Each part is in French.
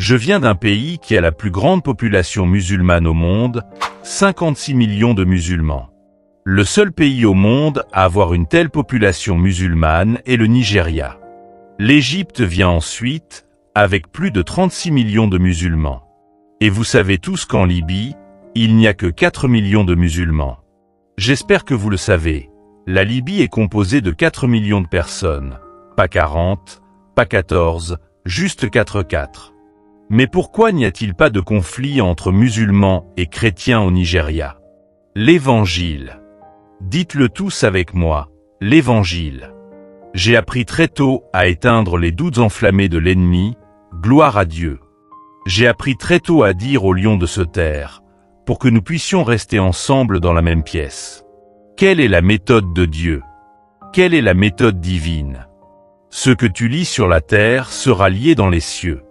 Je viens d'un pays qui a la plus grande population musulmane au monde, 56 millions de musulmans. Le seul pays au monde à avoir une telle population musulmane est le Nigeria. L'Égypte vient ensuite, avec plus de 36 millions de musulmans. Et vous savez tous qu'en Libye, il n'y a que 4 millions de musulmans. J'espère que vous le savez, la Libye est composée de 4 millions de personnes, pas 40, pas 14, juste 4. Mais pourquoi n'y a-t-il pas de conflit entre musulmans et chrétiens au Nigeria? L'Évangile. Dites-le tous avec moi, l'Évangile. J'ai appris très tôt à éteindre les doutes enflammés de l'ennemi, gloire à Dieu. J'ai appris très tôt à dire aux lions de se taire, pour que nous puissions rester ensemble dans la même pièce. Quelle est la méthode de Dieu? Quelle est la méthode divine? Ce que tu lis sur la terre sera lié dans les cieux.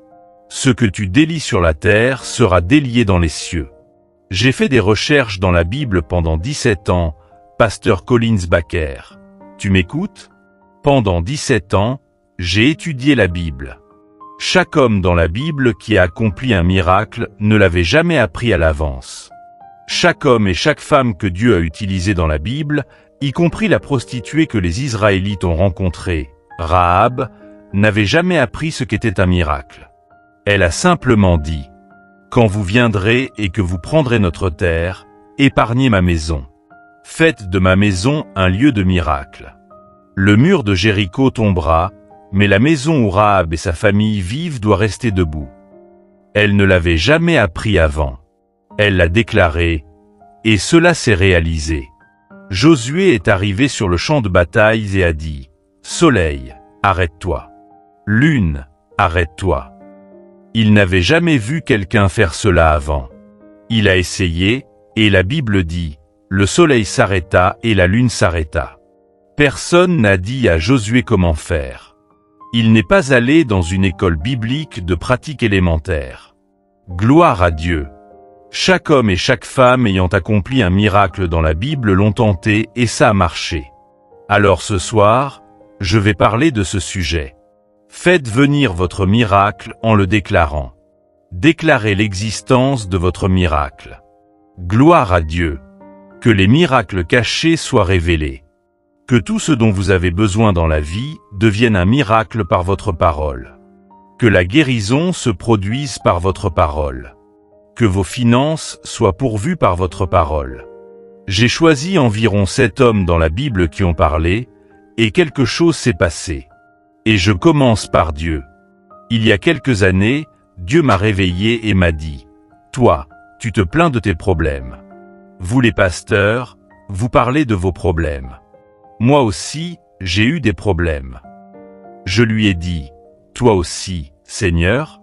Ce que tu délies sur la terre sera délié dans les cieux. J'ai fait des recherches dans la Bible pendant 17 ans, pasteur Collins Baker. Tu m'écoutes? Pendant 17 ans, j'ai étudié la Bible. Chaque homme dans la Bible qui a accompli un miracle ne l'avait jamais appris à l'avance. Chaque homme et chaque femme que Dieu a utilisé dans la Bible, y compris la prostituée que les Israélites ont rencontrée, Rahab, n'avait jamais appris ce qu'était un miracle. Elle a simplement dit, « Quand vous viendrez et que vous prendrez notre terre, épargnez ma maison. Faites de ma maison un lieu de miracle. » Le mur de Jéricho tombera, mais la maison où Rahab et sa famille vivent doit rester debout. Elle ne l'avait jamais appris avant. Elle l'a déclaré, et cela s'est réalisé. Josué est arrivé sur le champ de bataille et a dit, « Soleil, arrête-toi. Lune, arrête-toi. » Il n'avait jamais vu quelqu'un faire cela avant. Il a essayé, et la Bible dit, « Le soleil s'arrêta et la lune s'arrêta. » Personne n'a dit à Josué comment faire. Il n'est pas allé dans une école biblique de pratique élémentaire. Gloire à Dieu. Chaque homme et chaque femme ayant accompli un miracle dans la Bible l'ont tenté et ça a marché. Alors ce soir, je vais parler de ce sujet. Faites venir votre miracle en le déclarant. Déclarez l'existence de votre miracle. Gloire à Dieu. Que les miracles cachés soient révélés. Que tout ce dont vous avez besoin dans la vie devienne un miracle par votre parole. Que la guérison se produise par votre parole. Que vos finances soient pourvues par votre parole. J'ai choisi environ 7 hommes dans la Bible qui ont parlé, et quelque chose s'est passé. Et je commence par Dieu. Il y a quelques années, Dieu m'a réveillé et m'a dit, « Toi, tu te plains de tes problèmes. Vous les pasteurs, vous parlez de vos problèmes. Moi aussi, j'ai eu des problèmes. » Je lui ai dit, « Toi aussi, Seigneur ?»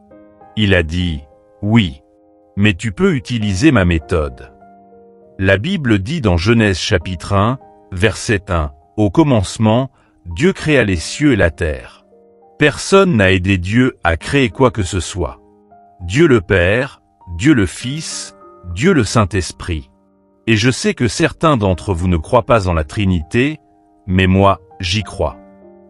Il a dit, « Oui, mais tu peux utiliser ma méthode. » La Bible dit dans Genèse chapitre 1, verset 1, « Au commencement, Dieu créa les cieux et la terre. » Personne n'a aidé Dieu à créer quoi que ce soit. Dieu le Père, Dieu le Fils, Dieu le Saint-Esprit. Et je sais que certains d'entre vous ne croient pas en la Trinité, mais moi, j'y crois.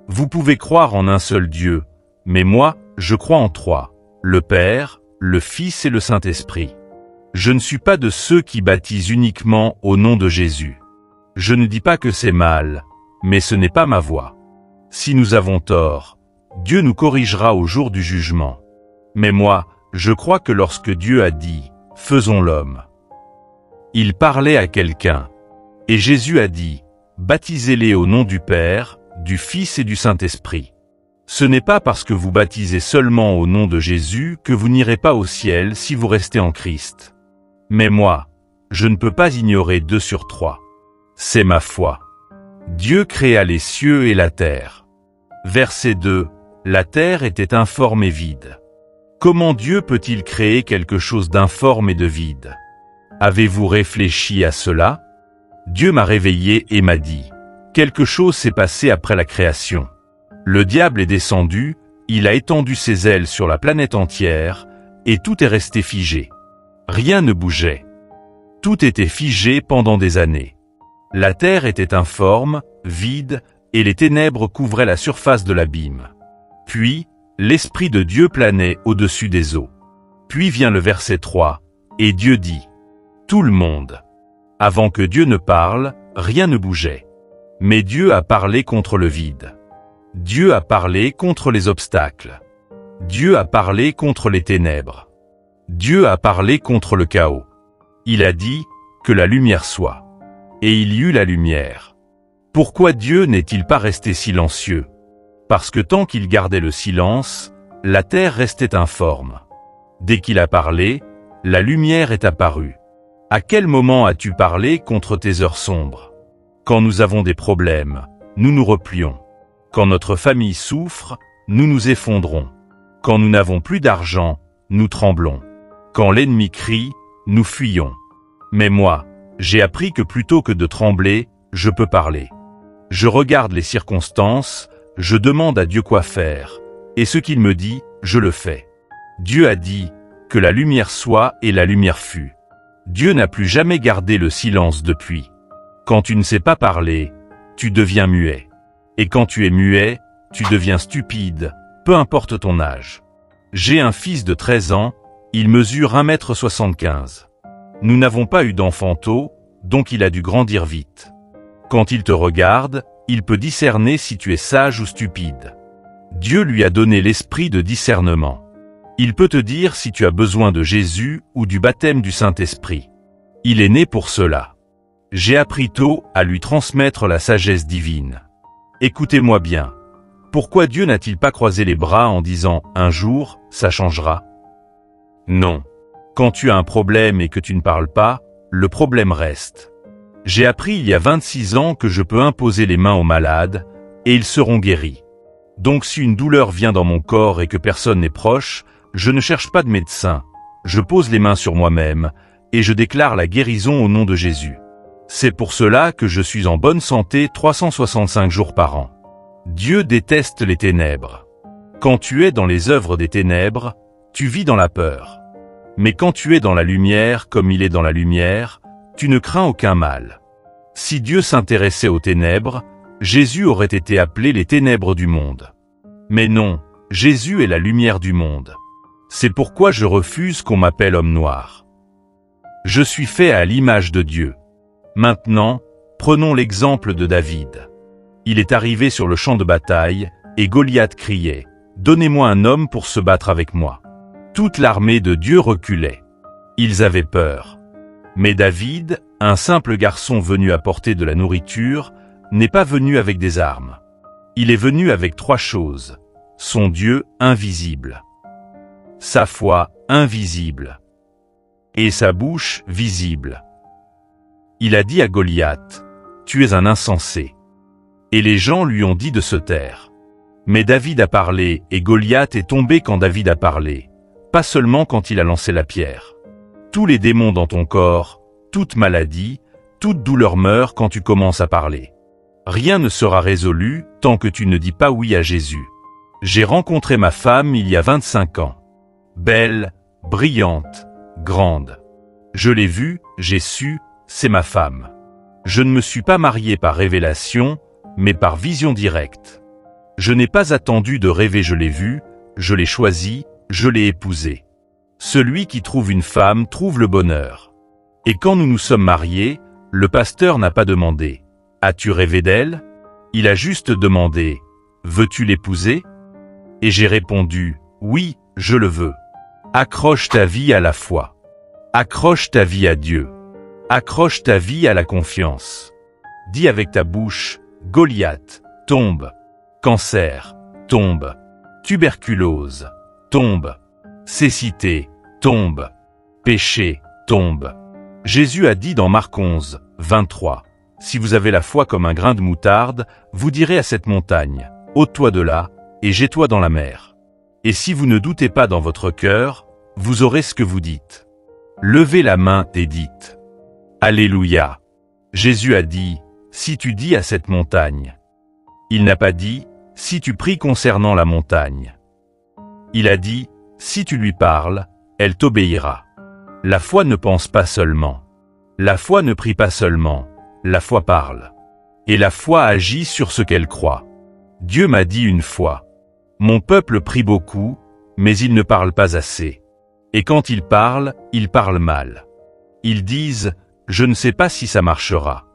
Vous pouvez croire en un seul Dieu, mais moi, je crois en 3, le Père, le Fils et le Saint-Esprit. Je ne suis pas de ceux qui baptisent uniquement au nom de Jésus. Je ne dis pas que c'est mal, mais ce n'est pas ma voie. Si nous avons tort, Dieu nous corrigera au jour du jugement. Mais moi, je crois que lorsque Dieu a dit « Faisons l'homme », il parlait à quelqu'un. Et Jésus a dit « Baptisez-les au nom du Père, du Fils et du Saint-Esprit ». Ce n'est pas parce que vous baptisez seulement au nom de Jésus que vous n'irez pas au ciel si vous restez en Christ. Mais moi, je ne peux pas ignorer 2 sur 3. C'est ma foi. Dieu créa les cieux et la terre. Verset 2. La terre était informe et vide. Comment Dieu peut-il créer quelque chose d'informe et de vide? Avez-vous réfléchi à cela? Dieu m'a réveillé et m'a dit, quelque chose s'est passé après la création. Le diable est descendu, il a étendu ses ailes sur la planète entière, et tout est resté figé. Rien ne bougeait. Tout était figé pendant des années. La terre était informe, vide, et les ténèbres couvraient la surface de l'abîme. Puis, l'Esprit de Dieu planait au-dessus des eaux. Puis vient le verset 3, et Dieu dit, tout le monde. Avant que Dieu ne parle, rien ne bougeait. Mais Dieu a parlé contre le vide. Dieu a parlé contre les obstacles. Dieu a parlé contre les ténèbres. Dieu a parlé contre le chaos. Il a dit, que la lumière soit. Et il y eut la lumière. Pourquoi Dieu n'est-il pas resté silencieux? Parce que tant qu'il gardait le silence, la terre restait informe. Dès qu'il a parlé, la lumière est apparue. À quel moment as-tu parlé contre tes heures sombres? Quand nous avons des problèmes, nous nous replions. Quand notre famille souffre, nous nous effondrons. Quand nous n'avons plus d'argent, nous tremblons. Quand l'ennemi crie, nous fuyons. Mais moi, j'ai appris que plutôt que de trembler, je peux parler. Je regarde les circonstances, je demande à Dieu quoi faire, et ce qu'il me dit, je le fais. Dieu a dit, que la lumière soit et la lumière fut. Dieu n'a plus jamais gardé le silence depuis. Quand tu ne sais pas parler, tu deviens muet. Et quand tu es muet, tu deviens stupide, peu importe ton âge. J'ai un fils de 13 ans, il mesure 1,75 m. Nous n'avons pas eu d'enfant tôt, donc il a dû grandir vite. Quand il te regarde, il peut discerner si tu es sage ou stupide. Dieu lui a donné l'esprit de discernement. Il peut te dire si tu as besoin de Jésus ou du baptême du Saint-Esprit. Il est né pour cela. J'ai appris tôt à lui transmettre la sagesse divine. Écoutez-moi bien. Pourquoi Dieu n'a-t-il pas croisé les bras en disant « un jour, ça changera » ? Non. Quand tu as un problème et que tu ne parles pas, le problème reste. J'ai appris il y a 26 ans que je peux imposer les mains aux malades, et ils seront guéris. Donc si une douleur vient dans mon corps et que personne n'est proche, je ne cherche pas de médecin, je pose les mains sur moi-même, et je déclare la guérison au nom de Jésus. C'est pour cela que je suis en bonne santé 365 jours par an. Dieu déteste les ténèbres. Quand tu es dans les œuvres des ténèbres, tu vis dans la peur. Mais quand tu es dans la lumière comme il est dans la lumière, tu ne crains aucun mal. Si Dieu s'intéressait aux ténèbres, Jésus aurait été appelé les ténèbres du monde. Mais non, Jésus est la lumière du monde. C'est pourquoi je refuse qu'on m'appelle homme noir. Je suis fait à l'image de Dieu. Maintenant, prenons l'exemple de David. Il est arrivé sur le champ de bataille, et Goliath criait « Donnez-moi un homme pour se battre avec moi ». Toute l'armée de Dieu reculait. Ils avaient peur. Mais David, un simple garçon venu apporter de la nourriture, n'est pas venu avec des armes. Il est venu avec 3 choses. Son Dieu invisible. Sa foi invisible. Et sa bouche visible. Il a dit à Goliath, « Tu es un insensé. » Et les gens lui ont dit de se taire. Mais David a parlé et Goliath est tombé quand David a parlé, pas seulement quand il a lancé la pierre. Tous les démons dans ton corps, toute maladie, toute douleur meurt quand tu commences à parler. Rien ne sera résolu tant que tu ne dis pas oui à Jésus. J'ai rencontré ma femme il y a 25 ans. Belle, brillante, grande. Je l'ai vue, j'ai su, c'est ma femme. Je ne me suis pas marié par révélation, mais par vision directe. Je n'ai pas attendu de rêver, je l'ai vue, je l'ai choisie, je l'ai épousée. Celui qui trouve une femme trouve le bonheur. Et quand nous nous sommes mariés, le pasteur n'a pas demandé « As-tu rêvé d'elle ?» Il a juste demandé « Veux-tu l'épouser ?» Et j'ai répondu « Oui, je le veux. » Accroche ta vie à la foi. Accroche ta vie à Dieu. Accroche ta vie à la confiance. Dis avec ta bouche « Goliath, tombe. Cancer, tombe. Tuberculose, tombe. Cécité, tombe. Péché, tombe. » Jésus a dit dans Marc 11, 23, « Si vous avez la foi comme un grain de moutarde, vous direz à cette montagne, ôte-toi de là, et jette-toi dans la mer. Et si vous ne doutez pas dans votre cœur, vous aurez ce que vous dites. Levez la main et dites. Alléluia. » Jésus a dit, « Si tu dis à cette montagne. » Il n'a pas dit, « Si tu pries concernant la montagne. » Il a dit, « Si tu lui parles, elle t'obéira. » La foi ne pense pas seulement. La foi ne prie pas seulement. La foi parle. Et la foi agit sur ce qu'elle croit. Dieu m'a dit une fois, « Mon peuple prie beaucoup, mais il ne parle pas assez. » Et quand ils parlent mal. Ils disent « Je ne sais pas si ça marchera ».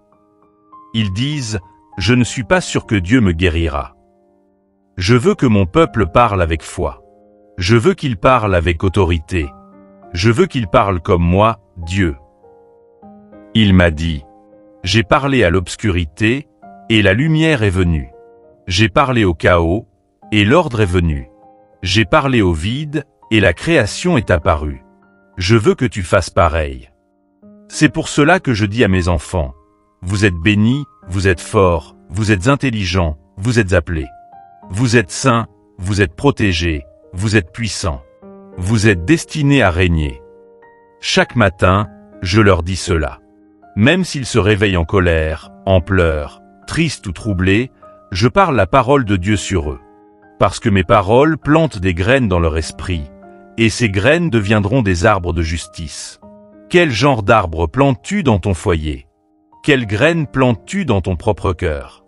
Ils disent « Je ne suis pas sûr que Dieu me guérira ». Je veux que mon peuple parle avec foi. Je veux qu'il parle avec autorité. Je veux qu'il parle comme moi, Dieu. Il m'a dit « J'ai parlé à l'obscurité, et la lumière est venue. J'ai parlé au chaos, et l'ordre est venu. J'ai parlé au vide, et la création est apparue. Je veux que tu fasses pareil. » C'est pour cela que je dis à mes enfants, vous êtes bénis, vous êtes forts, vous êtes intelligents, vous êtes appelés. Vous êtes saints, vous êtes protégés, vous êtes puissants. Vous êtes destinés à régner. Chaque matin, je leur dis cela. Même s'ils se réveillent en colère, en pleurs, tristes ou troublés, je parle la parole de Dieu sur eux. Parce que mes paroles plantent des graines dans leur esprit, et ces graines deviendront des arbres de justice. Quel genre d'arbre plantes-tu dans ton foyer? Quelles graines plantes-tu dans ton propre cœur?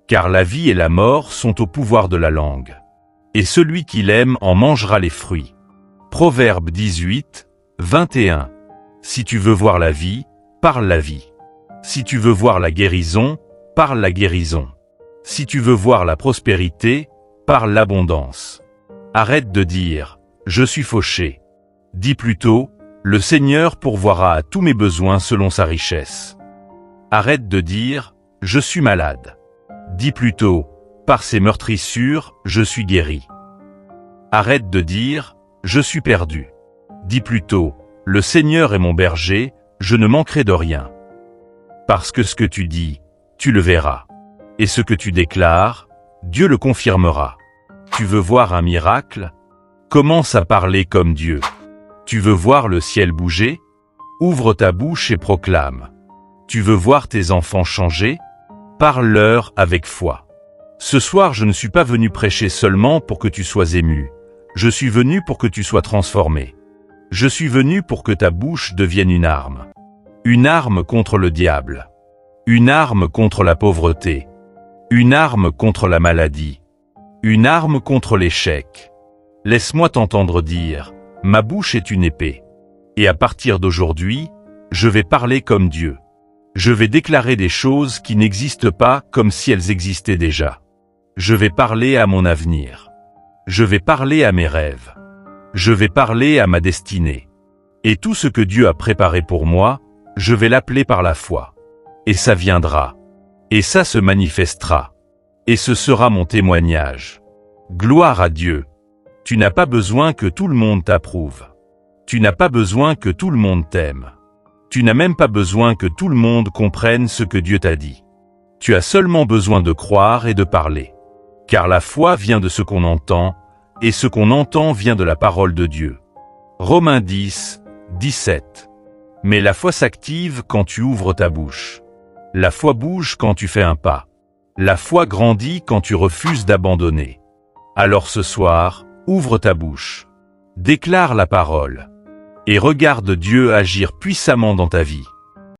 Car la vie et la mort sont au pouvoir de la langue. Et celui qui l'aime en mangera les fruits. Proverbe 18, 21. Si tu veux voir la vie, parle la vie. Si tu veux voir la guérison, parle la guérison. Si tu veux voir la prospérité, parle l'abondance. Arrête de dire « Je suis fauché ». Dis plutôt « Le Seigneur pourvoira à tous mes besoins selon sa richesse ». Arrête de dire « Je suis malade ». Dis plutôt « Par ses meurtrissures, je suis guéri ». Arrête de dire « Je suis perdu ». Dis plutôt « Le Seigneur est mon berger, je ne manquerai de rien ». Parce que ce que tu dis, tu le verras. Et ce que tu déclares, Dieu le confirmera. Tu veux voir un miracle? Commence à parler comme Dieu. Tu veux voir le ciel bouger? Ouvre ta bouche et proclame. Tu veux voir tes enfants changer? Parle-leur avec foi. Ce soir, je ne suis pas venu prêcher seulement pour que tu sois ému. Je suis venu pour que tu sois transformé. Je suis venu pour que ta bouche devienne une arme. Une arme contre le diable. Une arme contre la pauvreté. Une arme contre la maladie. Une arme contre l'échec. Laisse-moi t'entendre dire, ma bouche est une épée. Et à partir d'aujourd'hui, je vais parler comme Dieu. Je vais déclarer des choses qui n'existent pas comme si elles existaient déjà. Je vais parler à mon avenir. Je vais parler à mes rêves. Je vais parler à ma destinée. Et tout ce que Dieu a préparé pour moi, je vais l'appeler par la foi. Et ça viendra. Et ça se manifestera. Et ce sera mon témoignage. Gloire à Dieu. Tu n'as pas besoin que tout le monde t'approuve. Tu n'as pas besoin que tout le monde t'aime. Tu n'as même pas besoin que tout le monde comprenne ce que Dieu t'a dit. Tu as seulement besoin de croire et de parler. Car la foi vient de ce qu'on entend, et ce qu'on entend vient de la parole de Dieu. Romains 10, 17. Mais la foi s'active quand tu ouvres ta bouche. La foi bouge quand tu fais un pas. La foi grandit quand tu refuses d'abandonner. Alors ce soir, ouvre ta bouche. Déclare la parole. Et regarde Dieu agir puissamment dans ta vie.